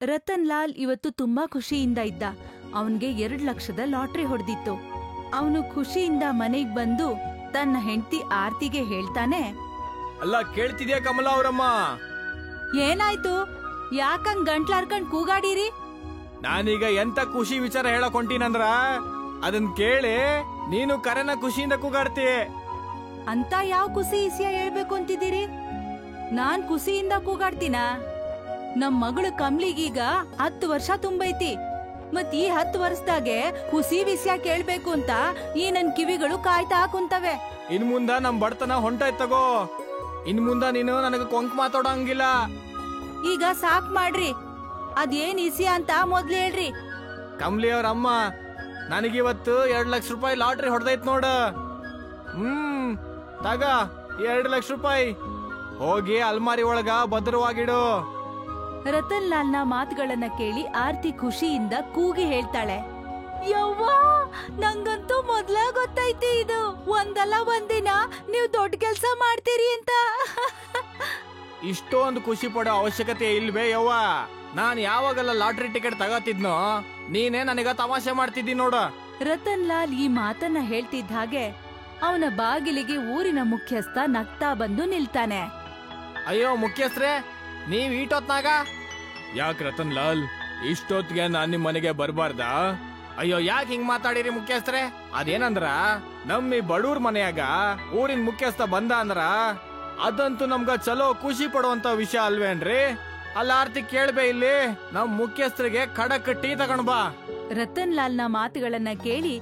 ರತನ್ ಲಾಲ್ ಇವತ್ತು ತುಂಬಾ ಖುಷಿಯಿಂದ ಇದ್ದ. ಅವನ್ಗೆ 2 ಲಕ್ಷದ ಲಾಟ್ರಿ ಹೊಡೆದಿತ್ತು. ಅವನು ಖುಷಿಯಿಂದ ಮನೆಗ್ ಬಂದು ತನ್ನ ಹೆಂಡತಿ ಆರ್ತಿಗೆ ಹೇಳ್ತಾನೆ, ಅಲ್ಲ ಕೇಳ್ತಿದ್ಯಾ ಕಮಲಾ ಅವರಮ್ಮ? ಏನಾಯ್ತು? ಯಾಕಂಗ್ ಗಂಟ್ಲಾರ್ಕಂಡ್ ಕೂಗಾಡಿರಿ? ನಾನೀಗ ಎಂತ ಖುಷಿ ವಿಚಾರ ಹೇಳಕ್ ಹೊಂಟೀನಂದ್ರ ಅದನ್ ಕೇಳಿ ನೀನು ಕರೆನ ಖುಷಿಯಿಂದ ಕೂಗಾಡ್ತಿ. ಅಂತ ಯಾವ ಖುಷಿ ವಿಷಯ ಹೇಳ್ಬೇಕು ಅಂತಿದ್ದೀರಿ? ನಾನ್ ಖುಷಿಯಿಂದ ಕೂಗಾಡ್ತೀನ? ನಮ್ ಮಗಳು ಕಮ್ಲಿಗೀಗ 10 ವರ್ಷ ತುಂಬೈತಿ. ಮತ್ ಈ 10 ವರ್ಷದಾಗೆ ಖುಷಿ ವಿಷಯ ಕೇಳ್ಬೇಕು ಅಂತ ಈ ನನ್ ಕಿವಿಗಳು ಕಾಯ್ತಾ ಕುಂತವೆ. ಇನ್ ಮುಂದ ನಮ್ ಬಡತನ ಹೊಂಟಾಯ್ತ ತಗೋ. ಇನ್ ಮುಂದ ನೀನು ನನಗ ಕೊಂಕ್ ಮಾತಾಡೋಂಗಿಲ್ಲ. ಈಗ ಸಾಕ್ ಮಾಡ್ರಿ. ಅದೇನ್ ವಿಷಯ ಅಂತ ಮೊದ್ಲು ಹೇಳ್ರಿ. ಕಮ್ಲಿ ಅವ್ರ ಅಮ್ಮ, ನನಗಿವತ್ತು 2 ಲಕ್ಷ ರೂಪಾಯಿ ಲಾಟ್ರಿ ಹೊಡೆದೈತ್ ನೋಡ. ತಗ 2 ಲಕ್ಷ ರೂಪಾಯಿ. ಹೋಗಿ ಅಲ್ಮಾರಿ ಒಳಗ ಭದ್ರವಾಗಿಡು. ರತನ್ ಲಾಲ್ನ ಮಾತುಗಳನ್ನ ಕೇಳಿ ಆರ್ತಿ ಖುಷಿಯಿಂದ ಕೂಗಿ ಹೇಳ್ತಾಳೆ, ಯವ್ವಾ, ನಂಗಂತೂ ಮೊದ್ಲ ಗೊತ್ತೈತಿ ಇದು. ಒಂದಲ್ಲ ಒಂದಿನ ನೀವ್ ದೊಡ್ಡ ಕೆಲ್ಸ ಮಾಡ್ತೀರಿ ಅಂತ. ಇಷ್ಟೊಂದು ಖುಷಿ ಪಡೋ ಅವಶ್ಯಕತೆ ಇಲ್ವೇ ಯವ್ವ? ನಾನ್ ಯಾವಾಗಲ್ಲ ಲಾಟ್ರಿ ಟಿಕೆಟ್ ತಗೋತಿದ್ನೋ ನೀನೇ ನನಗ ತಮಾಷೆ ಮಾಡ್ತಿದ್ದಿ ನೋಡ. ರತನ್ ಲಾಲ್ ಈ ಮಾತನ್ನ ಹೇಳ್ತಿದ್ದ ಹಾಗೆ ಅವನ ಬಾಗಿಲಿಗೆ ಊರಿನ ಮುಖ್ಯಸ್ಥ ನಗ್ತಾ ಬಂದು ನಿಲ್ತಾನೆ. ಅಯ್ಯೋ ಮುಖ್ಯಸ್ಥರೇ, ನೀವ್ ಈಟೊತ್ನಾಗ? ಯಾಕ ರತನ್ ಲಾಲ್, ಇಷ್ಟೊತ್ತಿಗೆ ನಾನ್ ನಿಮ್ ಮನೆಗೆ ಬರ್ಬಾರ್ದಾ? ಅಯ್ಯೋ ಯಾಕೆ ಹಿಂಗ್ ಮಾತಾಡಿರಿ ಮುಖ್ಯಸ್ಥರೇ? ಅದೇನಂದ್ರ ನಮ್ಮ ಈ ಬಡೂರ್ ಮನೆಯಾಗ ಊರಿನ ಮುಖ್ಯಸ್ಥ ಬಂದ ಅಂದ್ರ ಅದಂತೂ ನಮ್ಗ ಚಲೋ ಖುಷಿ ಪಡುವಂತ ವಿಷಯ ಅಲ್ವೇನ್ರಿ? ಅಲ್ಲ ಆರ್ತಿ ಕೇಳ್ಬೇ, ಇಲ್ಲಿ ನಮ್ ಮುಖ್ಯಸ್ಥರಿಗೆ ಖಡಕ್ ಟೀ ತಗೊಂಡ್ ಬಾ. ರತನ್ ಲಾಲ್ನ ಮಾತುಗಳನ್ನ ಕೇಳಿ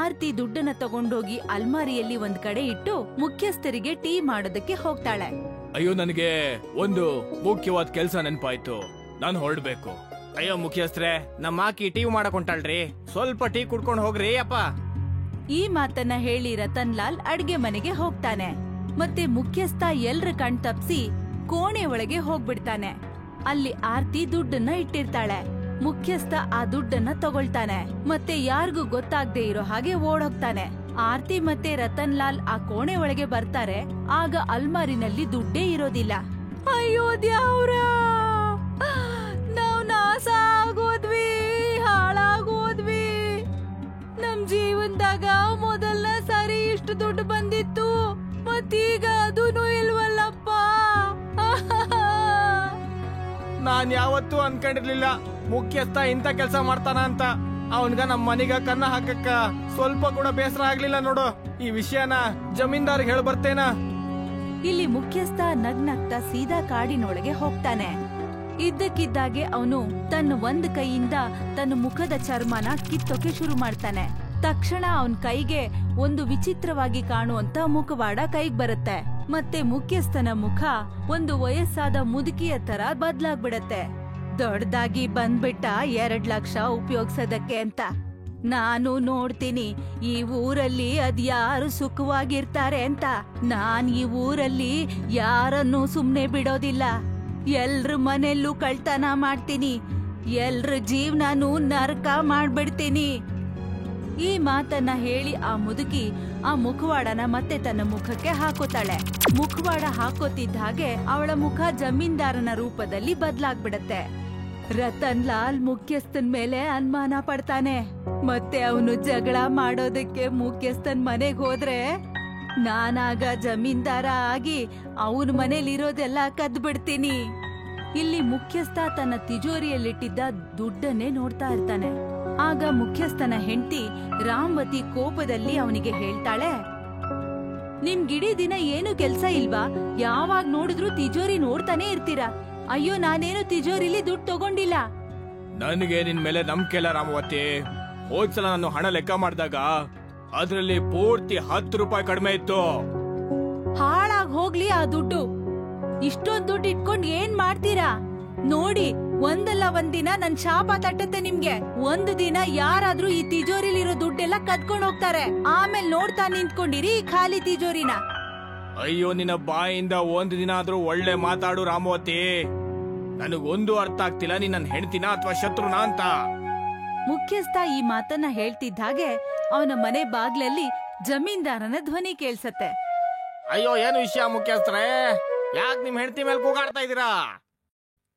ಆರ್ತಿ ದುಡ್ಡನ್ನ ತಗೊಂಡೋಗಿ ಅಲ್ಮಾರಿಯಲ್ಲಿ ಒಂದ್ ಕಡೆ ಇಟ್ಟು ಮುಖ್ಯಸ್ಥರಿಗೆ ಟೀ ಮಾಡೋದಕ್ಕೆ ಹೋಗ್ತಾಳೆ. ಅಯ್ಯೋ, ನನಗೆ ಒಂದು ಮುಖ್ಯವಾದ ಕೆಲ್ಸ ನೆನ್ಪಾಯ್ತು, ನಾನು ಹೊರಡ್ಬೇಕು. ಅಯ್ಯೋ ಮುಖ್ಯಸ್ಥರೇ, ನಮ್ಮ ಆಕಿ ಟೀ ಮಾಡಕ್ ಹೊಂಟಾಳ್ರಿ, ಸ್ವಲ್ಪ ಟೀ ಕುಡ್ಕೊಂಡ್ ಹೋಗ್ರಿ ಅಪ್ಪ. ಈ ಮಾತನ್ನ ಹೇಳಿ ರತನ್ ಲಾಲ್ ಅಡ್ಗೆ ಮನೆಗೆ ಹೋಗ್ತಾನೆ. ಮತ್ತೆ ಮುಖ್ಯಸ್ಥ ಎಲ್ರ ಕಣ್ ತಪ್ಸಿ ಕೋಣೆ ಒಳಗೆ ಹೋಗ್ಬಿಡ್ತಾನೆ. ಅಲ್ಲಿ ಆರ್ತಿ ದುಡ್ಡನ್ನ ಇಟ್ಟಿರ್ತಾಳೆ. ಮುಖ್ಯಸ್ಥ ಆ ದುಡ್ಡನ್ನ ತಗೊಳ್ತಾನೆ. ಮತ್ತೆ ಯಾರಿಗೂ ಗೊತ್ತಾಗ್ದೇ ಇರೋ ಹಾಗೆ ಓಡೋಗ್ತಾನೆ. ಆರ್ತಿ ಮತ್ತೆ ರತನ್ ಲಾಲ್ ಆ ಕೋಣೆ ಒಳಗೆ ಬರ್ತಾರೆ. ಆಗ ಅಲ್ಮಾರಿನಲ್ಲಿ ದುಡ್ಡೇ ಇರೋದಿಲ್ಲ. ಅಯ್ಯೋ ದ್ಯಾವ್ರ, ನಾವ್ ನಾಶ ಆಗೋದ್ವಿ, ಹಾಳಾಗೋದ್ವಿ. ನಮ್ ಜೀವನದಾಗ ಮೊದಲನ ಸಾರಿ ಇಷ್ಟು ದುಡ್ಡು ಬಂದಿತ್ತು, ಮತ್ತೀಗ ಅದೂನು ಇಲ್ವಲ್ಲಪ್ಪ. ನಾನ್ ಯಾವತ್ತೂ ಅನ್ಕೊಂಡಿರ್ಲಿಲ್ಲ ಮುಖ್ಯಸ್ಥ ಇಂತ ಕೆಲ್ಸ ಮಾಡ್ತಾನ ಅಂತ. ಅವನ್ಗ ನಮ್ ಮನಿಗ ಕನ್ನ ಹಾಕಕ್ಕ ಸ್ವಲ್ಪ ಕೂಡ ಬೇಸರ ಆಗ್ಲಿಲ್ಲ ನೋಡು. ಈ ವಿಷಯನ ಜಮೀನ್ದಾರ್ಗೆ ಹೇಳ ಬರ್ತೇನ. ಇಲ್ಲಿ ಮುಖ್ಯಸ್ಥ ನಗ್ನಗ್ತಾ ಸೀದಾ ಕಾಡಿನೊಳಗೆ ಹೋಗ್ತಾನೆ. ಇದ್ದಕ್ಕಿದ್ದಾಗೆ ಅವನು ತನ್ನ ಒಂದ್ ಕೈಯಿಂದ ತನ್ನ ಮುಖದ ಚರ್ಮನ ಕಿತ್ತೋಕೆ ಶುರು ಮಾಡ್ತಾನೆ. ತಕ್ಷಣ ಅವನ್ ಕೈಗೆ ಒಂದು ವಿಚಿತ್ರವಾಗಿ ಕಾಣುವಂತ ಮುಖವಾಡ ಕೈಗ್ ಬರುತ್ತೆ. ಮತ್ತೆ ಮುಖ್ಯಸ್ಥನ ಮುಖ ಒಂದು ವಯಸ್ಸಾದ ಮುದುಕಿಯ ತರ ಬದ್ಲಾಗ್ಬಿಡತ್ತೆ. ದೊಡ್ಡದಾಗಿ ಬಂದ್ಬಿಟ್ಟ 2 ಲಕ್ಷ ಉಪಯೋಗ್ಸೋದಕ್ಕೆ ಅಂತ. ನಾನು ನೋಡ್ತೀನಿ ಈ ಊರಲ್ಲಿ ಅದ್ಯಾರು ಸುಖವಾಗಿರ್ತಾರೆ ಅಂತ. ನಾನ್ ಈ ಊರಲ್ಲಿ ಯಾರನ್ನೂ ಸುಮ್ನೆ ಬಿಡೋದಿಲ್ಲ. ಎಲ್ರ ಮನೆಯಲ್ಲೂ ಕಳ್ತನ ಮಾಡ್ತೀನಿ, ಎಲ್ರ ಜೀವನನೂ ನರಕ ಮಾಡ್ಬಿಡ್ತೀನಿ. ಈ ಮಾತನ್ನ ಹೇಳಿ ಆ ಮುದುಕಿ ಆ ಮುಖವಾಡನ ಮತ್ತೆ ತನ್ನ ಮುಖಕ್ಕೆ ಹಾಕೋತಾಳೆ. ಮುಖವಾಡ ಹಾಕೋತಿದ್ದ ಹಾಗೆ ಅವಳ ಮುಖ ಜಮೀನ್ದಾರನ ರೂಪದಲ್ಲಿ ಬದ್ಲಾಗ್ಬಿಡತ್ತೆ. ರತನ್ ಲಾಲ್ ಮುಖ್ಯಸ್ಥನ್ ಮೇಲೆ ಅನುಮಾನ ಪಡ್ತಾನೆ. ಮತ್ತೆ ಅವನು ಜಗಳ ಮಾಡೋದಕ್ಕೆ ಮುಖ್ಯಸ್ಥನ್ ಮನೆಗ್ ಹೋದ್ರೆ ನಾನಾಗ ಜಮೀನ್ದಾರ ಆಗಿ ಅವನ ಮನೇಲಿರೋದೆಲ್ಲ ಕದ್ದು ಬಿಡ್ತೀನಿ. ಇಲ್ಲಿ ಮುಖ್ಯಸ್ಥ ತನ್ನ ತಿಜೋರಿಯಲ್ಲಿಟ್ಟಿದ್ದ ದುಡ್ಡನ್ನೇ ನೋಡ್ತಾ ಇರ್ತಾನೆ. ಆಗ ಮುಖ್ಯಸ್ಥನ ಹೆಂಡತಿ ರಾಮವತಿ ಕೋಪದಲ್ಲಿ ಅವನಿಗೆ ಹೇಳ್ತಾಳೆ, ನಿಮ್ಗಿಡೀ ದಿನ ಏನು ಕೆಲ್ಸ ಇಲ್ವಾ? ಯಾವಾಗ ನೋಡಿದ್ರು ತಿಜೋರಿ ನೋಡ್ತಾನೆ ಇರ್ತೀರಾ. ಅಯ್ಯೋ, ನಾನೇನು ತಿಜೋರಿಲಿ ದುಡ್ಡು ತಗೊಂಡಿಲ್ಲ. ನನಗೆ ನಿನ್ ಮೇಲೆ ನಂಬಿಕೆ ಇಲ್ಲ ರಾಮವತಿ. ಹೋದ್ಸಲ ನಾನು ಹಣ ಲೆಕ್ಕ ಮಾಡಿದಾಗ ಅದ್ರಲ್ಲಿ ಪೂರ್ತಿ 10 ರೂಪಾಯಿ ಕಡಿಮೆ ಇತ್ತು. ಹಾಳಾಗ್ ಹೋಗ್ಲಿ ಆ ದುಡ್ಡು. ಇಷ್ಟೊಂದ್ ದುಡ್ಡು ಇಟ್ಕೊಂಡ್ ಏನ್ ಮಾಡ್ತೀರಾ? ನೋಡಿ, ಒಂದಲ್ಲ ಒಂದಿನ ನನ್ ಶಾಪ ತಟ್ಟತ್ತೆ ನಿಮ್ಗೆ. ಒಂದು ದಿನ ಯಾರಾದ್ರೂ ಈ ತಿಜೋರಿಲಿರೋ ದುಡ್ಡೆಲ್ಲ ಕದ್ಕೊಂಡ್ ಹೋಗ್ತಾರೆ. ಆಮೇಲೆ ನೋಡ್ತಾ ನಿಂತ್ಕೊಂಡಿರಿ ಈ ಖಾಲಿ ತಿಜೋರಿನ. ಅಯ್ಯೋ, ನಿನ್ನ ಬಾಯಿಂದ ಒಂದು ದಿನ ಆದ್ರೂ ಒಳ್ಳೆ ಮಾತಾಡು ರಾಮವತಿ. ನನಗೊಂದು ಅರ್ಥ ಆಗ್ತಿಲ್ಲ, ನೀನ್ ನನ್ನ ಹೆಂಡತಿನ ಅಥವಾ ಶತ್ರುನ ಅಂತ. ಮುಖ್ಯಸ್ಥ ಈ ಮಾತನ್ನ ಹೇಳ್ತಿದ್ದ ಹಾಗೆ ಅವನ ಮನೆ ಬಾಗ್ಲಲ್ಲಿ ಜಮೀನ್ದಾರನ ಧ್ವನಿ ಕೇಳ್ಸತ್ತೆ. ಅಯ್ಯೋ, ಏನು ವಿಷಯ ಮುಖ್ಯಸ್ಥರೇ? ಯಾಕೆ ನಿಮ್ ಹೆಂಡತಿ ಮೇಲೆ ಕೂಗಾಡ್ತಾ ಇದೀರಾ?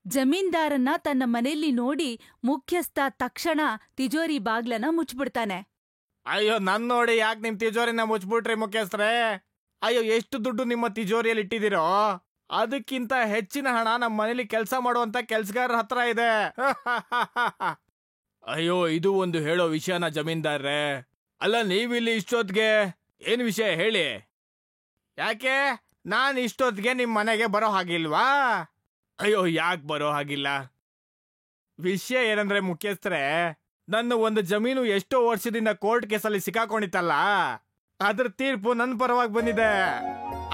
ಜಮೀನ್ದಾರನ್ನ ತನ್ನ ಮನೆಯಲ್ಲಿ ನೋಡಿ ಮುಖ್ಯಸ್ಥ ತಕ್ಷಣ ತಿಜೋರಿ ಬಾಗ್ಲನ್ನ ಮುಚ್ಚಿಬಿಡ್ತಾನೆ. ಅಯ್ಯೋ, ನನ್ ನೋಡಿ ಯಾಕೆ ನಿಮ್ ತಿಜೋರಿನ ಮುಚ್ಬಿಟ್ರಿ ಮುಖ್ಯಸ್ಥರೇ? ಅಯ್ಯೋ, ಎಷ್ಟು ದುಡ್ಡು ನಿಮ್ಮ ತಿಜೋರಿಯಲ್ಲಿ ಇಟ್ಟಿದ್ದೀರೋ ಅದಕ್ಕಿಂತ ಹೆಚ್ಚಿನ ಹಣ ನಮ್ಮ ಮನೇಲಿ ಕೆಲಸ ಮಾಡುವಂತ ಕೆಲ್ಸಗಾರರ ಹತ್ರ ಇದೆ. ಅಯ್ಯೋ, ಇದು ಒಂದು ಹೇಳೋ ವಿಷಯನ ಜಮೀನ್ದಾರ್ರೆ? ಅಲ್ಲ, ನೀವಿಲ್ಲಿ ಇಷ್ಟೊತ್ತಿಗೆ ಏನ್ ವಿಷಯ ಹೇಳಿ? ಯಾಕೆ ನಾನ್ ಇಷ್ಟೊತ್ತಿಗೆ ನಿಮ್ ಮನೆಗೆ ಬರೋ ಹಾಗಿಲ್ವಾ? ಅಯ್ಯೋ, ಯಾಕೆ ಬರೋ ಹಾಗಿಲ್ಲ? ವಿಷಯ ಏನಂದ್ರೆ ಮುಖ್ಯಸ್ಥರೇ, ನನ್ನ ಒಂದು ಜಮೀನು ಎಷ್ಟೋ ವರ್ಷದಿಂದ ಕೋರ್ಟ್ ಕೇಸಲ್ಲಿ ಸಿಕ್ಕಾಕೊಂಡಿತ್ತಲ್ಲ, ಅದ್ರ ತೀರ್ಪು ನನ್ನ ಪರವಾಗಿ ಬಂದಿದೆ.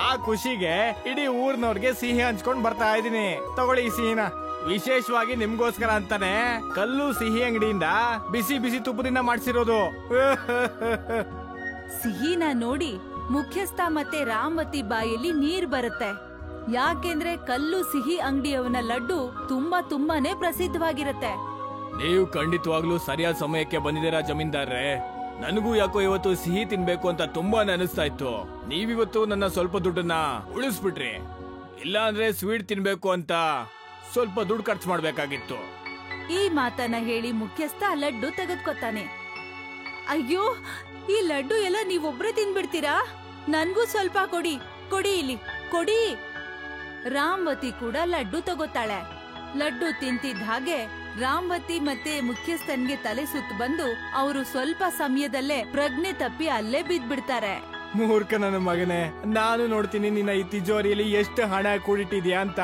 ಆ ಖುಷಿಗೆ ಇಡೀ ಊರ್ನವ್ರಿಗೆ ಸಿಹಿ ಹಂಚ್ಕೊಂಡ್ ಬರ್ತಾ ಇದೀನಿ. ತಗೊಳ್ಳಿ ಈ ಸಿಹಿನ. ವಿಶೇಷವಾಗಿ ನಿಮ್ಗೋಸ್ಕರ ಅಂತಾನೆ ಕಲ್ಲು ಸಿಹಿ ಅಂಗಡಿಯಿಂದ ಬಿಸಿ ಬಿಸಿ ತುಪ್ಪದಿಂದ ಮಾಡ್ಸಿರೋದು. ಸಿಹಿನ ನೋಡಿ ಮುಖ್ಯಸ್ಥ ಮತ್ತೆ ರಾಮವತಿ ಬಾಯಲ್ಲಿ ನೀರ್ ಬರುತ್ತೆ. ಯಾಕೆಂದ್ರೆ ಕಲ್ಲು ಸಿಹಿ ಅಂಗಡಿಯವನ ಲಡ್ಡು ತುಂಬಾನೇ ಪ್ರಸಿದ್ಧವಾಗಿರುತ್ತೆ. ನೀವು ಖಂಡಿತವಾಗ್ಲೂ ಸರಿಯಾದ ಸಮಯಕ್ಕೆ ಬಂದಿದ್ದೀರಾ ಜಮೀನ್ದಾರ್ರೆ. ನನಗೂ ಯಾಕೋ ಇವತ್ತು ಸಿಹಿ ತಿನ್ಬೇಕು ಅಂತ ತುಂಬಾನೇ ಅನಿಸ್ತಾ ಇತ್ತು. ನೀವಿವತ್ತು ನನ್ನ ಸ್ವಲ್ಪ ದುಡ್ಡನ್ನ ಉಳಿಸ್ಬಿಟ್ರಿ. ಇಲ್ಲ ಅಂದ್ರೆ ಸ್ವೀಟ್ ತಿನ್ಬೇಕು ಅಂತ ಸ್ವಲ್ಪ ದುಡ್ಡು ಖರ್ಚು ಮಾಡ್ಬೇಕಾಗಿತ್ತು. ಈ ಮಾತನ್ನ ಹೇಳಿ ಮುಖ್ಯಸ್ಥ ಲಡ್ಡು ತೆಗೆದುಕೊತಾನೆ. ಅಯ್ಯೋ, ಈ ಲಡ್ಡು ಎಲ್ಲ ನೀವೊಬ್ರೇ ತಿನ್ಬಿಡ್ತೀರಾ? ನನ್ಗೂ ಸ್ವಲ್ಪ ಕೊಡಿ, ಕೊಡಿ ಇಲ್ಲಿ, ಕೊಡಿ. ರಾಮವತಿ ಕೂಡ ಲಡ್ಡು ತಗೋತಾಳೆ. ಲಡ್ಡು ತಿಂತಿದ್ದ ಹಾಗೆ ರಾಮವತಿ ಮತ್ತೆ ಮುಖ್ಯಸ್ಥನ್ಗೆ ತಲೆ ಸುತ್ತು ಬಂದು ಅವರು ಸ್ವಲ್ಪ ಸಮಯದಲ್ಲೇ ಪ್ರಜ್ಞೆ ತಪ್ಪಿ ಅಲ್ಲೇ ಬಿದ್ಬಿಡ್ತಾರೆ. ಮೂರ್ಖ ನನ್ನ ಮಗನೇ, ನಾನು ನೋಡ್ತೀನಿ ನಿನ್ನ ಈ ತಿಜೋರಿಯಲ್ಲಿ ಎಷ್ಟು ಹಣ ಕೂಡಿಟ್ಟಿದ್ಯಾ ಅಂತ.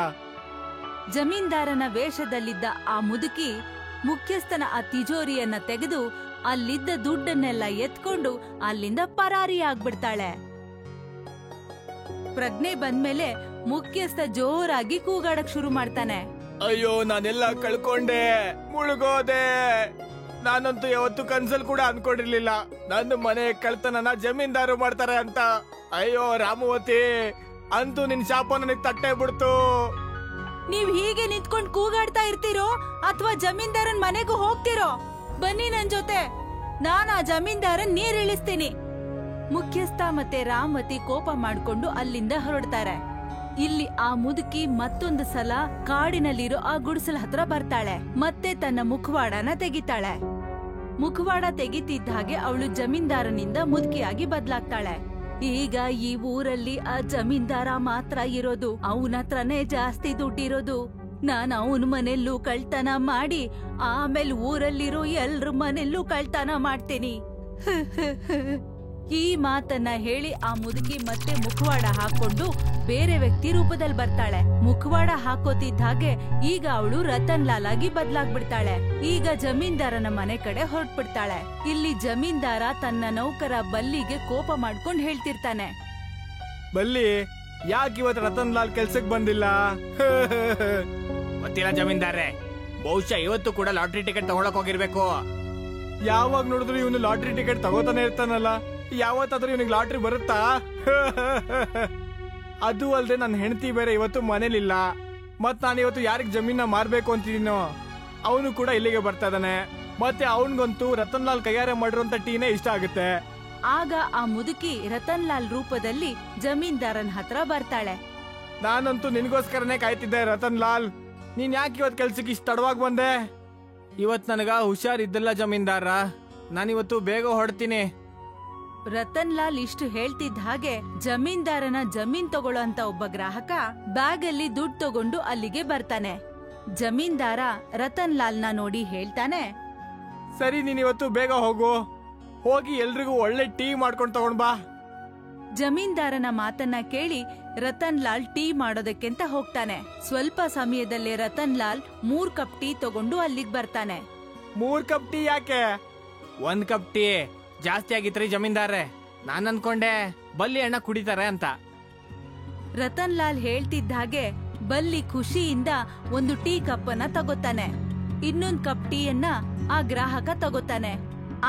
ಜಮೀನ್ದಾರನ ವೇಷದಲ್ಲಿದ್ದ ಆ ಮುದುಕಿ ಮುಖ್ಯಸ್ಥನ ಆ ತಿಜೋರಿಯನ್ನ ತೆಗೆದು ಅಲ್ಲಿದ್ದ ದುಡ್ಡನ್ನೆಲ್ಲ ಎತ್ಕೊಂಡು ಅಲ್ಲಿಂದ ಪರಾರಿ ಆಗ್ಬಿಡ್ತಾಳೆ. ಪ್ರಜ್ಞೆ ಬಂದ್ಮೇಲೆ ಮುಖ್ಯಸ್ಥ ಜೋರಾಗಿ ಕೂಗಾಡಕ್ ಶುರು ಮಾಡ್ತಾನೆ. ಅಯ್ಯೋ, ನಾನೆಲ್ಲ ಕಳ್ಕೊಂಡೆ, ಮುಳುಗೋದೆ. ನಾನಂತೂ ಯಾವತ್ತು ಕನ್ಸಲ್ ಕೂಡ ಅನ್ಕೊಂಡಿರ್ಲಿಲ್ಲ ನನ್ನ ಮನೆ ಕಳ್ತನನ ಜಮೀನ್ದಾರು ಮಾಡ್ತಾರೆ ಅಂತ. ಅಯ್ಯೋ ರಾಮವತಿ, ಅಂತೂ ನಿನ್ ಶಾಪ ನನಗ್ ತಟ್ಟೆ ಬಿಡ್ತು. ನೀವ್ ಹೀಗೆ ನಿಂತ್ಕೊಂಡ್ ಕೂಗಾಡ್ತಾ ಇರ್ತೀರೋ ಅಥವಾ ಜಮೀನ್ದಾರನ್ ಮನೆಗೂ ಹೋಗ್ತಿರೋ? ಬನ್ನಿ ನನ್ ಜೊತೆ, ನಾನ್ ಆ ಜಮೀನ್ದಾರನ್ ನೀರ್ ಇಳಿಸ್ತೀನಿ. ಮುಖ್ಯಸ್ಥ ಮತ್ತೆ ರಾಮವತಿ ಕೋಪ ಮಾಡ್ಕೊಂಡು ಅಲ್ಲಿಂದ ಹೊರಡ್ತಾರೆ. ಇಲ್ಲಿ ಆ ಮುದುಕಿ ಮತ್ತೊಂದು ಸಲ ಕಾಡಿನಲ್ಲಿರೋ ಆ ಗುಡಿಸಲ ಹತ್ರ ಬರ್ತಾಳೆ. ಮತ್ತೆ ತನ್ನ ಮುಖವಾಡನ ತೆಗಿತಾಳೆ. ಮುಖವಾಡ ತೆಗಿತಿದ್ದ ಹಾಗೆ ಅವಳು ಜಮೀನ್ದಾರನಿಂದ ಮುದುಕಿಯಾಗಿ ಬದ್ಲಾಗ್ತಾಳೆ. ಈಗ ಈ ಊರಲ್ಲಿ ಆ ಜಮೀನ್ದಾರ ಮಾತ್ರ ಇರೋದು, ಅವನ ಹತ್ರನೇ ಜಾಸ್ತಿ ದುಡ್ಡಿರೋದು. ನಾನ್ ಅವನ ಮನೆಯಲ್ಲೂ ಕಳ್ತನ ಮಾಡಿ ಆಮೇಲೆ ಊರಲ್ಲಿರೋ ಎಲ್ರ ಮನೆಯಲ್ಲೂ ಕಳ್ತನ ಮಾಡ್ತೀನಿ. ಈ ಮಾತನ್ನ ಹೇಳಿ ಆ ಮುದುಕಿ ಮತ್ತೆ ಮುಖವಾಡ ಹಾಕೊಂಡು ಬೇರೆ ವ್ಯಕ್ತಿ ರೂಪದಲ್ಲಿ ಬರ್ತಾಳೆ. ಮುಖವಾಡ ಹಾಕೋತಿದ್ದ ಹಾಗೆ ಈಗ ಅವಳು ರತನ್ ಲಾಲ್ ಆಗಿ ಬದ್ಲಾಗ್ಬಿಡ್ತಾಳೆ. ಈಗ ಜಮೀನ್ದಾರನ ಮನೆ ಕಡೆ ಹೊರಟ್ಬಿಡ್ತಾಳೆ. ಇಲ್ಲಿ ಜಮೀನ್ದಾರ ತನ್ನ ನೌಕರ ಬಲ್ಲಿಗೆ ಕೋಪ ಮಾಡ್ಕೊಂಡ್ ಹೇಳ್ತಿರ್ತಾನೆ. ಬಲ್ಲಿ, ಯಾಕೆ ಇವತ್ತು ರತನ್ ಲಾಲ್ ಕೆಲ್ಸಕ್ ಬಂದಿಲ್ಲ? ಗೊತ್ತಿಲ್ಲ ಜಮೀನ್ದಾರ್ರೆ, ಬಹುಶಃ ಇವತ್ತು ಕೂಡ ಲಾಟ್ರಿ ಟಿಕೆಟ್ ತಗೊಳಕ್ ಹೋಗಿರ್ಬೇಕು. ಯಾವಾಗ ನೋಡಿದ್ರು ಇವನು ಲಾಟ್ರಿ ಟಿಕೆಟ್ ತಗೋತಾನೆ ಇರ್ತಾನಲ್ಲ, ಯಾವತ್ತಾದ್ರೂ ಇವನಿಗೆ ಲಾಟ್ರಿ ಬರುತ್ತಾ? ಅದು ಅಲ್ದೆ ನನ್ನ ಹೆಂಡತಿ ಬೇರೆ ಇವತ್ತು ಮನೇಲಿಲ್ಲ. ಮತ್ ನಾನು ಇವತ್ತು ಯಾರಿಗ್ ಜಮೀನ ಮಾರ್ಬೇಕು ಅಂತಿದ್ದೀನೋ ಅವನು ಕೂಡ ಇಲ್ಲಿಗೆ ಬರ್ತಾ ಇದ್ದಾನೆ. ಮತ್ತೆ ಅವನ್ಗಂತೂ ರತನ್ ಲಾಲ್ ಕೈಯಾರೆ ಮಾಡಿರೋಂತ ಟೀನೇ ಇಷ್ಟ ಆಗುತ್ತೆ. ಆಗ ಆ ಮುದುಕಿ ರತನ್ ಲಾಲ್ ರೂಪದಲ್ಲಿ ಜಮೀನ್ದಾರನ್ ಹತ್ರ ಬರ್ತಾಳೆ. ನಾನಂತೂ ನಿನ್ಗೋಸ್ಕರನೇ ಕಾಯ್ತಿದ್ದೆ ರತನ್ ಲಾಲ್. ನೀನ್ ಯಾಕೆ ಇವತ್ ಕೆಲ್ಸಕ್ಕೆ ಇಷ್ಟ ತಡವಾಗಿ ಬಂದೆ? ಇವತ್ ನನಗ ಹುಷಾರಿದ್ದಲ್ಲ ಜಮೀನ್ದಾರ, ನಾನಿವತ್ತು ಬೇಗ ಹೊರಡ್ತೀನಿ. ರತನ್ ಲಾಲ್ ಇಷ್ಟು ಹೇಳ್ತಿದ್ದ ಹಾಗೆ ಜಮೀನ್ದಾರನ ಜಮೀನ್ ತಗೊಳ್ಳೋ ಅಂತ ಒಬ್ಬ ಗ್ರಾಹಕ ಬ್ಯಾಗ್ ಅಲ್ಲಿ ದುಡ್ಡು ತಗೊಂಡು ಅಲ್ಲಿಗೆ ಬರ್ತಾನೆ. ಜಮೀನ್ದಾರ ರತನ್ ಲಾಲ್ನ ನೋಡಿ ಹೇಳ್ತಾನೆ, ಸರಿ, ನೀನ್ ಇವತ್ತು ಬೇಗ ಹೋಗು, ಹೋಗಿ ಎಲ್ರಿಗೂ ಒಳ್ಳೆ ಟೀ ಮಾಡ್ಕೊಂಡು ತಗೊಂಡ್ ಬಾ. ಜಮೀನ್ದಾರನ ಮಾತನ್ನ ಕೇಳಿ ರತನ್ ಲಾಲ್ ಟೀ ಮಾಡೋದಕ್ಕೆಂತ ಹೋಗ್ತಾನೆ. ಸ್ವಲ್ಪ ಸಮಯದಲ್ಲೇ ರತನ್ ಲಾಲ್ 3 ಕಪ್ ಟೀ ತಗೊಂಡು ಅಲ್ಲಿಗೆ ಬರ್ತಾನೆ. 3 ಕಪ್ ಟೀ ಯಾಕೆ? 1 ಕಪ್ ಟೀ ಜಾಸ್ತಿ ಆಗಿತ್ರಿ ಜಮೀನ್ದಾರ್ರೆ. ನಾನ್ ಅನ್ಕೊಂಡೆ ಬಲ್ಲಿ ಅಣ್ಣ ಕುಡಿತಾರೆ ಅಂತ. ರತನ್ ಲಾಲ್ ಹೇಳ್ತಿದ್ದ ಹಾಗೆ ಬಲ್ಲಿ ಖುಷಿಯಿಂದ ಒಂದು ಟೀ ಕಪ್ ಅನ್ನ ತಗೋತಾನೆ. ಇನ್ನೊಂದ್ ಕಪ್ ಟೀಯನ್ನ ಆ ಗ್ರಾಹಕ ತಗೋತಾನೆ.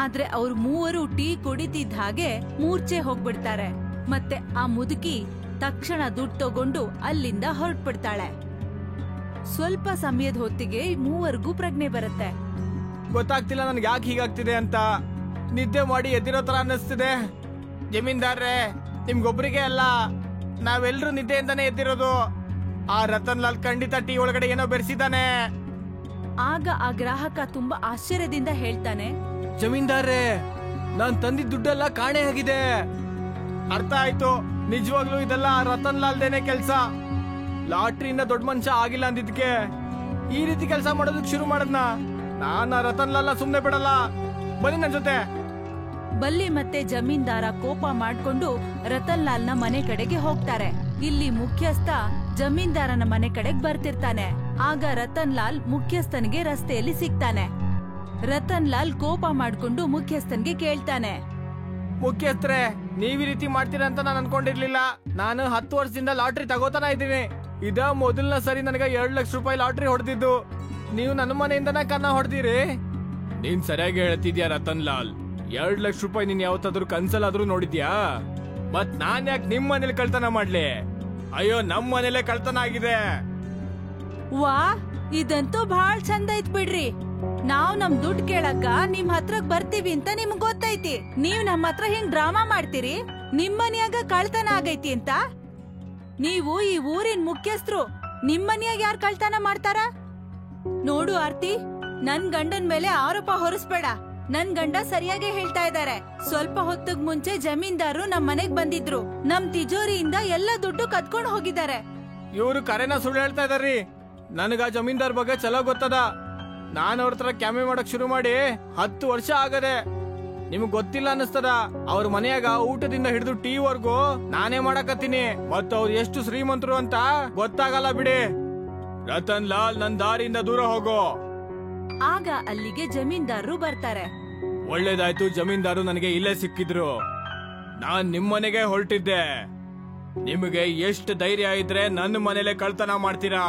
ಆದ್ರೆ ಅವ್ರು ಮೂವರು ಟೀ ಕುಡಿತಿದ್ದ ಹಾಗೆ ಮೂರ್ಛೆ ಹೋಗ್ಬಿಡ್ತಾರೆ. ಮತ್ತೆ ಆ ಮುದುಕಿ ತಕ್ಷಣ ದುಡ್ಡು ತಗೊಂಡು ಅಲ್ಲಿಂದ ಹೊರಟ್ಬಿಡ್ತಾಳೆ. ಸ್ವಲ್ಪ ಸಮಯದ ಹೊತ್ತಿಗೆ ಮೂವರಿಗೂ ಪ್ರಜ್ಞೆ ಬರುತ್ತೆ. ಗೊತ್ತಾಗ್ತಿಲ್ಲ ನನ್ಗೆ ಯಾಕೆ ಹೀಗಾಗ್ತಿದೆ ಅಂತ. ನಿದ್ದೆ ಮಾಡಿ ಎದ್ದಿರೋ ತರ ಅನ್ನಿಸ್ತಿದೆ. ಜಮೀನ್ದಾರ್ರೆ, ನಿಮ್ಗೊಬ್ರಿಗೆ ಅಲ್ಲ, ನಾವೆಲ್ರೂ ನಿದ್ದೆಯಿಂದಾನೇ ಎದ್ದಿರೋದು. ಆ ರತನ್ ಲಾಲ್ ಖಂಡಿತ ಟೀ ಒಳಗಡೆ ಏನೋ ಬೆರೆಸಿದ್ದಾನೆ. ಆಗ ಆ ಗ್ರಾಹಕ ತುಂಬಾ ಆಶ್ಚರ್ಯದಿಂದ ಹೇಳ್ತಾನೆ, ಜಮೀನ್ದಾರ್ರೆ, ನಾನ್ ತಂದಿದ್ದ ದುಡ್ಡೆಲ್ಲ ಕಾಣೆ ಆಗಿದೆ. ಅರ್ಥ ಆಯ್ತು, ನಿಜವಾಗ್ಲೂ ಇದೆಲ್ಲ ರತನ್ ಲಾಲ್ದೇನೆ ಕೆಲ್ಸ. ಲಾಟ್ರಿಯಿಂದ ದೊಡ್ಡ ಮನುಷ್ಯ ಆಗಿಲ್ಲ ಅಂದಿದ್ಕೆ ಈ ರೀತಿ ಕೆಲಸ ಮಾಡೋದಕ್ ಶುರು ಮಾಡದ್ನ. ನಾನ ರತನ್ ಲಾಲ್ ಸುಮ್ನೆ ಬಿಡಲ್ಲ, ಬನ್ನಿ ನನ್ ಜೊತೆ. ಬಲ್ಲಿ ಮತ್ತೆ ಜಮೀನ್ದಾರ ಕೋಪ ಮಾಡ್ಕೊಂಡು ರತನ್ ಲಾಲ್ನ ಮನೆ ಕಡೆಗೆ ಹೋಗ್ತಾರೆ. ಇಲ್ಲಿ ಮುಖ್ಯಸ್ಥ ಜಮೀನ್ದಾರನ ಮನೆ ಕಡೆಗೆ ಬರ್ತಿರ್ತಾನೆ. ಆಗ ರತನ್ ಲಾಲ್ ಮುಖ್ಯಸ್ಥನಿಗೆ ರಸ್ತೆಯಲ್ಲಿ ಸಿಗ್ತಾನೆ. ರತನ್ ಲಾಲ್ ಕೋಪ ಮಾಡ್ಕೊಂಡು ಮುಖ್ಯಸ್ಥನ್ಗೆ ಕೇಳ್ತಾನೆ, ಮುಖ್ಯಸ್ಥರೇ, ನೀವ್ ಈ ರೀತಿ ಮಾಡ್ತೀರಾ ಅಂತ ನಾನು ಅನ್ಕೊಂಡಿರ್ಲಿಲ್ಲ. ನಾನು 10 ವರ್ಷದಿಂದ ಲಾಟ್ರಿ ತಗೋತಾನ ಇದ್ದೀನಿ. ಇದ ಮೊದಲನ ಸರಿ ನನಗೆ 2 ಲಕ್ಷ ರೂಪಾಯಿ ಲಾಟ್ರಿ ಹೊಡೆದಿದ್ದು. ನೀವು ನನ್ನ ಮನೆಯಿಂದನೇ ಕನ್ನ ಹೊಡೆದಿರಿ. ನೀನ್ ಸರಿಯಾಗಿ ಹೇಳ್ತಿದ್ಯಾ ರತನ್ ಲಾಲ್. 2 ಲಕ್ಷ ರೂಪಾಯಿ ನೀನ್ ಯಾವತ್ತಾದ್ರೂ ಕನ್ಸಲ್ಲಾದ್ರೂ ನೋಡಿದ್ಯಾ? ಮತ್ ನಾನ್ ಯಾಕೆ ನಿಮ್ ಮನೇಲಿ ಕಳ್ತನ ಮಾಡ್ಲಿ? ಅಯ್ಯೋ, ನಮ್ ಮನೇಲೆ ಕಳ್ತನ ಆಗಿದೆ. ವಾ, ಇದಂತೂ ಬಹಳ ಚಂದ ಐತ್ ಬಿಡ್ರಿ. ನಾವ್ ನಮ್ ದುಡ್ಡು ಕೇಳಕ್ಕ ನಿಮ್ ಹತ್ರಕ್ ಬರ್ತೀವಿ ಅಂತ ನಿಮ್ಗ್ ಗೊತ್ತೈತಿ. ನೀವ್ ನಮ್ಮ ಹತ್ರ ಹಿಂಗ್ ಡ್ರಾಮಾ ಮಾಡ್ತೀರಿ. ನಿಮ್ ಮನ್ಯಾಗ ಕಳ್ತನ ಆಗೈತಿ ಅಂತ. ನೀವು ಈ ಊರಿನ ಮುಖ್ಯಸ್ಥರು, ನಿಮ್ ಮನ್ಯಾಗ ಯಾರ್ ಕಳ್ತನ ಮಾಡ್ತಾರ? ನೋಡು ಆರ್ತಿ, ನನ್ ಗಂಡನ್ ಮೇಲೆ ಆರೋಪ ಹೊರಿಸ್ಬೇಡ. ನನ್ ಗಂಡ ಸರಿಯಾಗಿ ಹೇಳ್ತಾ ಇದ್ದಾರೆ. ಸ್ವಲ್ಪ ಹೊತ್ತಿಗ್ ಮುಂಚೆ ಜಮೀನ್ದಾರು ನಮ್ ಮನೆಗ್ ಬಂದಿದ್ರು. ನಮ್ ತಿಜೋರಿಯಿಂದ ಎಲ್ಲ ದುಡ್ಡು ಕದ್ಕೊಂಡ್ ಹೋಗಿದ್ದಾರೆ. ಇವ್ರು ಕರೆನ ಸುಳ್ಳು ಹೇಳ್ತಾ ಇದಾರ್ರಿ. ನನಗ ಜಮೀನ್ದಾರ್ ಬಗ್ಗೆ ಚಲೋ ಗೊತ್ತದ. ನಾನ್ ಅವ್ರ ಹತ್ರ ಕ್ಯಾಮೆ ಮಾಡಕ್ ಶುರು ಮಾಡಿ 10 ವರ್ಷ ಆಗದೆ. ನಿಮ್ಗ್ ಗೊತ್ತಿಲ್ಲ ಅನ್ನಿಸ್ತದ, ಅವ್ರ ಮನೆಯಾಗ ಊಟದಿಂದ ಹಿಡಿದು ಟೀ ವರ್ಗು ನಾನೇ ಮಾಡಕತ್ತೀನಿ. ಮತ್ತ ಅವ್ರು ಎಷ್ಟು ಶ್ರೀಮಂತರು ಅಂತ ಗೊತ್ತಾಗಲ್ಲ ಬಿಡಿ. ರತನ್ ಲಾಲ್, ನನ್ ದಾರಿಯಿಂದ ದೂರ ಹೋಗೋ. ಆಗ ಅಲ್ಲಿಗೆ ಜಮೀನ್ದಾರರು ಬರ್ತಾರೆ. ಒಳ್ಳೇದಾಯ್ತು, ಜಮೀನ್ದಾರು ನನಗೆ ಇಲ್ಲೇ ಸಿಕ್ಕಿದ್ರು. ನಾನ್ ನಿಮ್ಮನೆಗೆ ಹೊರಟಿದ್ದೆ. ನಿಮಗೆ ಎಷ್ಟು ಧೈರ್ಯ ಇದ್ರೆ ನನ್ನ ಮನೇಲೆ ಕಳ್ತನ ಮಾಡ್ತೀರಾ?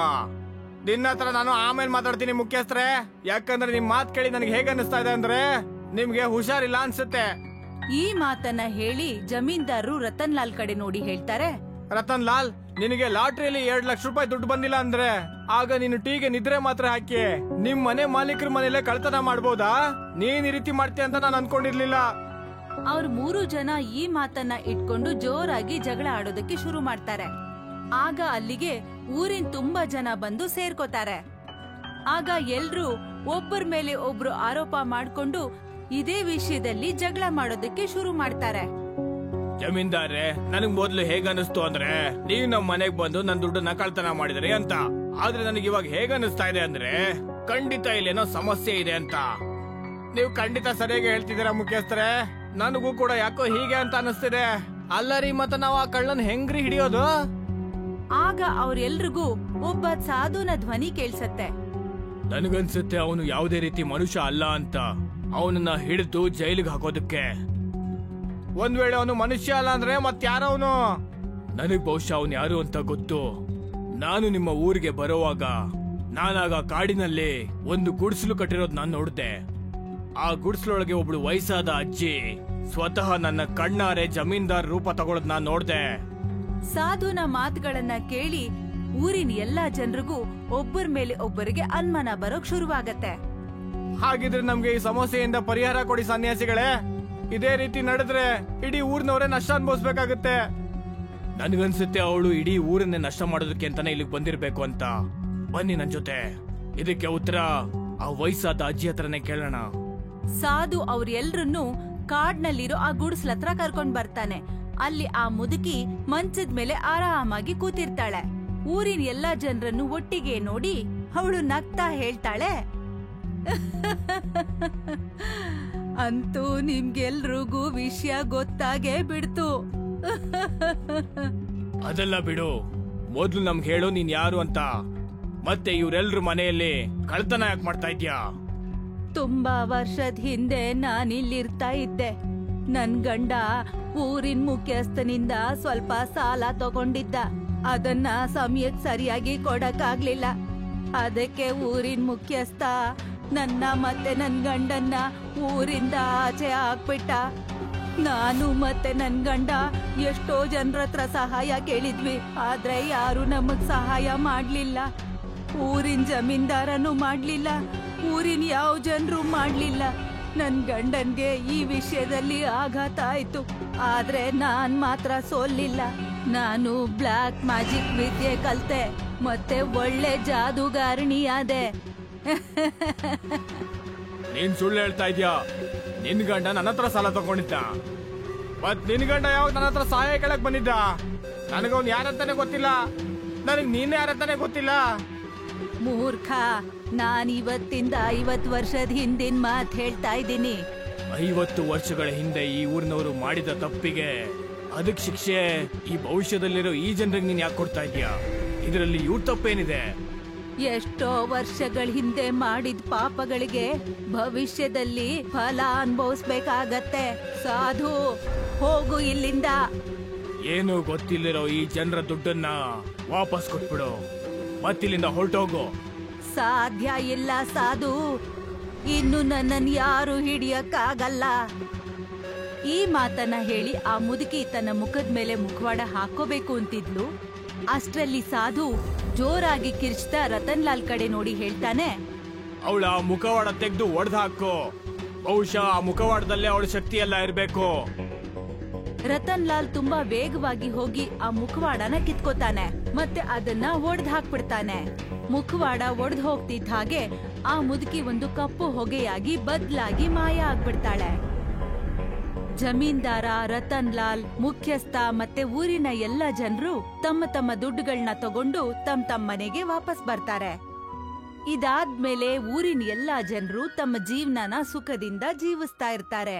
ನಿನ್ನ ಹತ್ರ ನಾನು ಆಮೇಲೆ ಮಾತಾಡ್ತೀನಿ ಮುಖ್ಯಸ್ಥರೇ. ಯಾಕಂದ್ರೆ ನಿಮ್ ಮಾತ್ ಕೇಳಿ ನನಗೆ ಹೇಗ ಅನಿಸ್ತಾ ಇದೆ ಅಂದ್ರೆ ನಿಮ್ಗೆ ಹುಷಾರಿಲ್ಲ ಅನ್ಸುತ್ತೆ. ಈ ಮಾತನ್ನ ಹೇಳಿ ಜಮೀನ್ದಾರರು ರತನ್ ಲಾಲ್ ಕಡೆ ನೋಡಿ ಹೇಳ್ತಾರೆ, ರತನ್ ಲಾಲ್, ನಿನಗೆ ಲಾಟ್ರಿಯಲ್ಲಿ 2 ಲಕ್ಷ ರೂಪಾಯಿ ದುಡ್ಡು ಬಂದಿಲ್ಲ ಅಂದ್ರೆ ಆಗ ನೀನು ಟೀಗೆ ನಿದ್ರೆ ಮಾತ್ರ ಹಾಕಿ ನಿಮ್ ಮನೆ ಮಾಲೀಕರ ಮನೇಲೆ ಕಳ್ತನ ಮಾಡ್ಬೋದಾ? ನೀನ್ ಈ ರೀತಿ ಮಾಡ್ತೀಯ ಅಂತ ನಾನು ಅನ್ಕೊಂಡಿರ್ಲಿಲ್ಲ. ಅವ್ರ 3 ಜನ ಈ ಮಾತನ್ನ ಇಟ್ಕೊಂಡು ಜೋರಾಗಿ ಜಗಳ ಆಡೋದಕ್ಕೆ ಶುರು ಮಾಡ್ತಾರೆ. ಆಗ ಅಲ್ಲಿಗೆ ಊರಿನ ತುಂಬಾ ಜನ ಬಂದು ಸೇರ್ಕೋತಾರೆ. ಆಗ ಎಲ್ರೂ ಒಬ್ಬರ ಮೇಲೆ ಒಬ್ರು ಆರೋಪ ಮಾಡ್ಕೊಂಡು ಇದೇ ವಿಷಯದಲ್ಲಿ ಜಗಳ ಮಾಡೋದಕ್ಕೆ ಶುರು ಮಾಡ್ತಾರೆ. ಜಮೀನ್ದಾರೆ, ನನಗ್ ಮೊದ್ಲು ಹೇಗ ಅನಿಸ್ತು ಅಂದ್ರೆ ನೀವ್ ನಮ್ ಮನೆಗ್ ಬಂದು ನನ್ ದುಡ್ಡನ್ನ ಕಳ್ತನ ಮಾಡಿದ್ರಿ ಅಂತ. ಆದ್ರೆ ನನಗೆ ಇವಾಗ ಹೇಗ ಅನಿಸ್ತಾ ಇದೆ ಅಂದ್ರೆ ಖಂಡಿತ ಇಲ್ಲೇನೋ ಸಮಸ್ಯೆ ಇದೆ ಅಂತ. ನೀವು ಖಂಡಿತ ಸರಿಯಾಗಿ ಹೇಳ್ತಿದ್ದೀರಾ ಮುಖ್ಯಸ್ಥರೇ. ನನಗೂ ಕೂಡ ಯಾಕೋ ಹೀಗೆ ಅಂತ ಅನಿಸ್ತಿದೆ. ಅಲ್ಲರಿ, ಮತ್ತೆ ನಾವು ಆ ಕಳ್ಳನ್ ಹೆಂಗ್ರಿ ಹಿಡಿಯೋದು? ಆಗ ಅವ್ರೆಲ್ರಿಗೂ ಒಬ್ಬ ಸಾಧುನ ಧ್ವನಿ ಕೇಳ್ಸತ್ತೆ. ನನಗನ್ಸುತ್ತೆ ಅವನು ಯಾವುದೇ ರೀತಿ ಮನುಷ್ಯ ಅಲ್ಲ ಅಂತ. ಅವನನ್ನ ಹಿಡಿದು ಜೈಲಿಗೆ ಹಾಕೋದಕ್ಕೆ. ಒಂದ್ ವೇಳೆ ಅವನು ಮನುಷ್ಯ ಅಲ್ಲ ಅಂದ್ರೆ ಮತ್ಯಾರವನು? ನನಗ್ ಬಹುಶಃ ಅವನು ಯಾರು ಅಂತ ಗೊತ್ತು. ನಾನು ನಿಮ್ಮ ಊರಿಗೆ ಬರುವಾಗ ನಾನಾಗ ಕಾಡಿನಲ್ಲಿ ಒಂದು ಗುಡಿಸಲು ಕಟ್ಟಿರೋದ್ ನಾನ್ ನೋಡ್ದೆ. ಆ ಗುಡಿಸಲೊಳಗೆ ಒಬ್ಳು ವಯಸ್ಸಾದ ಅಜ್ಜಿ ಸ್ವತಃ ನನ್ನ ಕಣ್ಣಾರೆ ಜಮೀನ್ದಾರ್ ರೂಪ ತಗೊಳದ್ ನಾನ್ ನೋಡ್ದೆ. ಸಾಧುನ ಮಾತುಗಳನ್ನ ಕೇಳಿ ಊರಿನ ಎಲ್ಲಾ ಜನರಿಗೂ ಒಬ್ಬರ ಮೇಲೆ ಒಬ್ಬರಿಗೆ ಅನುಮಾನ ಬರೋಕ್ ಶುರುವಾಗತ್ತೆ. ಹಾಗಿದ್ರೆ ನಮ್ಗೆ ಈ ಸಮಸ್ಯೆಯಿಂದ ಪರಿಹಾರ ಕೊಡಿ ಸನ್ಯಾಸಿಗಳೇ. ಇದೇ ರೀತಿ ನಡೆದ್ರೆ ಇಡೀ ಊರಿನವರೇ ನಷ್ಟ ಅನುಭವಿಸ್ಬೇಕಾಗತ್ತೆ. ನನ್ಗನ್ಸುತ್ತೆ ಅವಳು ಇಡೀ ಊರನ್ನೇ ನಷ್ಟ ಮಾಡೋದಕ್ಕೆ ಅಂತಾನೆ ಇಲ್ಲಿಗೆ ಬಂದಿರ್ಬೇಕು ಅಂತ. ಬನ್ನಿ ನನ್ ಜೊತೆ. ಇದಕ್ಕೆ ಉತ್ತರ ಆ ವಯಸ್ಸಾದ ಅಜ್ಜಿ ಹತ್ರನೇ ಕೇಳೋಣ. ಸಾಧು ಅವ್ರೆಲ್ರನ್ನೂ ಕಾಡ್ನಲ್ಲಿರೋ ಆ ಗುಡಿಸ್ಲ ಹತ್ರ ಕರ್ಕೊಂಡ್ ಬರ್ತಾನೆ. ಅಲ್ಲಿ ಆ ಮುದುಕಿ ಮಂಚದ ಮೇಲೆ ಆರಾಮಾಗಿ ಕೂತಿರ್ತಾಳೆ. ಊರಿನ ಎಲ್ಲಾ ಜನರನ್ನು ಒಟ್ಟಿಗೆ ನೋಡಿ ಅವಳು ನಗ್ತಾ ಹೇಳ್ತಾಳೆ, ಅಂತೂ ನಿಮ್ಗೆಲ್ರಿಗೂ ವಿಷಯ ಗೊತ್ತಾಗೇ ಬಿಡ್ತು. ಅದೆಲ್ಲ ಬಿಡು, ಮೊದ್ಲು ನಮ್ಗೆ ಹೇಳು ನೀನ್ ಯಾರು ಅಂತ. ಮತ್ತೆ ಇವ್ರೆಲ್ರ ಮನೆಯಲ್ಲಿ ಕಳ್ತನ ಯಾಕೆ ಮಾಡ್ತಾ ಇದ್ಯಾ? ತುಂಬಾ ವರ್ಷದ ಹಿಂದೆ ನಾನಿಲ್ಲಿರ್ತಾ ಇದ್ದೆ. ನನ್ ಗಂಡ ಊರಿನ ಮುಖ್ಯಸ್ಥನಿಂದ ಸ್ವಲ್ಪ ಸಾಲ ತಗೊಂಡಿದ್ದ. ಅದನ್ನ ಸಮಯಕ್ಕೆ ಸರಿಯಾಗಿ ಕೊಡಕ್ಕಾಗ್ಲಿಲ್ಲ. ಅದಕ್ಕೆ ಊರಿನ ಮುಖ್ಯಸ್ಥ ನನ್ನ ಮತ್ತೆ ನನ್ ಗಂಡನ್ನ ಊರಿಂದ ಆಚೆ ಹಾಕ್ಬಿಟ್ಟ. ನಾನು ಮತ್ತೆ ನನ್ ಗಂಡ ಎಷ್ಟೋ ಜನರ ಹತ್ರ ಸಹಾಯ ಕೇಳಿದ್ವಿ, ಆದ್ರೆ ಯಾರು ನಮಗ್ ಸಹಾಯ ಮಾಡ್ಲಿಲ್ಲ. ಊರಿನ ಜಮೀನ್ದಾರನು ಮಾಡ್ಲಿಲ್ಲ, ಊರಿನ ಯಾವ ಜನರು ಮಾಡ್ಲಿಲ್ಲ. ನನ್ ಗಂಡನ್ಗೆ ಈ ವಿಷಯದಲ್ಲಿ ಆಘಾತ ಆಯ್ತು, ಆದ್ರೆ ನಾನ್ ಮಾತ್ರ ಸೋಲಿಲ್ಲ. ನಾನು ಬ್ಲಾಕ್ ಮ್ಯಾಜಿಕ್ ವಿದ್ಯೆ ಕಲ್ತೆ. ಮತ್ತೆ ಒಳ್ಳೆ ಜಾದೂಗಾರಿಣಿ ಆದೆ. ನೀನ್ ಸುಳ್ಳು ಹೇಳ್ತಾ ಇದ್ಯಾ? ನಿನ್ ಗಂಡ ನನ್ನ ಹತ್ರ ಸಾಲ ತಗೊಂಡಿದ್ದ, ಮತ್ ನಿನ್ ಗಂಡ ಯಾವಾಗ ನನ್ನ ಹತ್ರ ಸಹಾಯ ಕೇಳಕ್ ಬಂದಿದ್ದ? ನನಗವ್ನು ಯಾರಂತಾನೆ ಗೊತ್ತಿಲ್ಲ, ನನಗ್ ನೀನ್ ಯಾರಂತಾನೆ ಗೊತ್ತಿಲ್ಲ. ಮೂರ್ಖ, ನಾನ್ ಇವತ್ತಿಂದ 50 ವರ್ಷದ ಹಿಂದಿನ ಮಾತ್ ಹೇಳ್ತಾ ಇದ್ದೀನಿ. 50 ವರ್ಷಗಳ ಹಿಂದೆ ಈ ಊರಿನವರು ಮಾಡಿದ ತಪ್ಪಿಗೆ ಅದಕ್ ಶಿಕ್ಷೆ ಈ ಭವಿಷ್ಯದಲ್ಲಿರೋ ಈ ಜನರಿಗೆ ನೀನ್ ಯಾಕೆ ಕೊಡ್ತಾ ಇದ್ಯಾ? ಇದರಲ್ಲಿ ಇವ್ರ ತಪ್ಪೇನಿದೆ? ಎಷ್ಟೋ ವರ್ಷಗಳ ಹಿಂದೆ ಮಾಡಿದ ಪಾಪಗಳಿಗೆ ಭವಿಷ್ಯದಲ್ಲಿ ಫಲ ಅನುಭವಿಸ್ಬೇಕಾಗತ್ತೆ. ಸಾಧು, ಹೋಗು ಇಲ್ಲಿಂದ. ಏನು ಗೊತ್ತಿಲ್ಲಿರೋ ಈ ಜನರ ದುಡ್ಡನ್ನ ವಾಪಸ್ ಕೊಟ್ಬಿಡು, ಮತ್ತಿಲ್ಲಿಂದ ಹೊರಟೋಗು. ಸಾಧ್ಯ ಇಲ್ಲ ಸಾಧು, ಇನ್ನು ನನ್ನನ್ನು ಯಾರು ಹಿಡಿಯಕ್ಕಾಗಲ್ಲ. ಈ ಮಾತನ್ನ ಹೇಳಿ ಆ ಮುದುಕಿ ತನ್ನ ಮುಖದ ಮೇಲೆ ಮುಖವಾಡ ಹಾಕೋಬೇಕು ಅಂತಿದ್ಲು. ಅಷ್ಟ್ರಲ್ಲಿ ಸಾಧು ಜೋರಾಗಿ ಕಿರ್ಚ್ತಾ ರತನ್ ಲಾಲ್ ಕಡೆ ನೋಡಿ ಹೇಳ್ತಾನೆ, ಅವಳ ಮುಖವಾಡ ತೆಗೆದು ಒಡೆದು ಹಾಕು. ಬಹುಶಃ ಆ ಮುಖವಾಡದಲ್ಲೇ ಅವಳ ಶಕ್ತಿ ಎಲ್ಲ ಇರ್ಬೇಕು. ರತನ್ ಲಾಲ್ ತುಂಬಾ ವೇಗವಾಗಿ ಹೋಗಿ ಆ ಮುಖವಾಡನ ಕಿತ್ಕೋತಾನೆ ಮತ್ತೆ ಅದನ್ನ ಒಡೆದು ಹಾಕ್ಬಿಡ್ತಾನೆ. ಮುಖವಾಡ ಒಡೆದು ಹೋಗ್ತಿದ್ದ ಹಾಗೆ ಆ ಮುದುಕಿ ಒಂದು ಕಪ್ಪು ಹೊಗೆಯಾಗಿ ಬದ್ಲಾಗಿ ಮಾಯ ಆಗ್ಬಿಡ್ತಾಳೆ. ಜಮೀನ್ದಾರ, ರತನ್ ಲಾಲ್, ಮುಖ್ಯಸ್ಥ ಮತ್ತೆ ಊರಿನ ಎಲ್ಲ ಜನರು ತಮ್ಮ ತಮ್ಮ ದುಡ್ಡುಗಳನ್ನ ತಗೊಂಡು ತಮ್ಮ ಮನೆಗೆ ವಾಪಸ್ ಬರ್ತಾರೆ. ಇದಾದ್ಮೇಲೆ ಊರಿನ ಎಲ್ಲಾ ಜನರು ತಮ್ಮ ಜೀವನನ ಸುಖದಿಂದ ಜೀವಿಸ್ತಾ ಇರ್ತಾರೆ.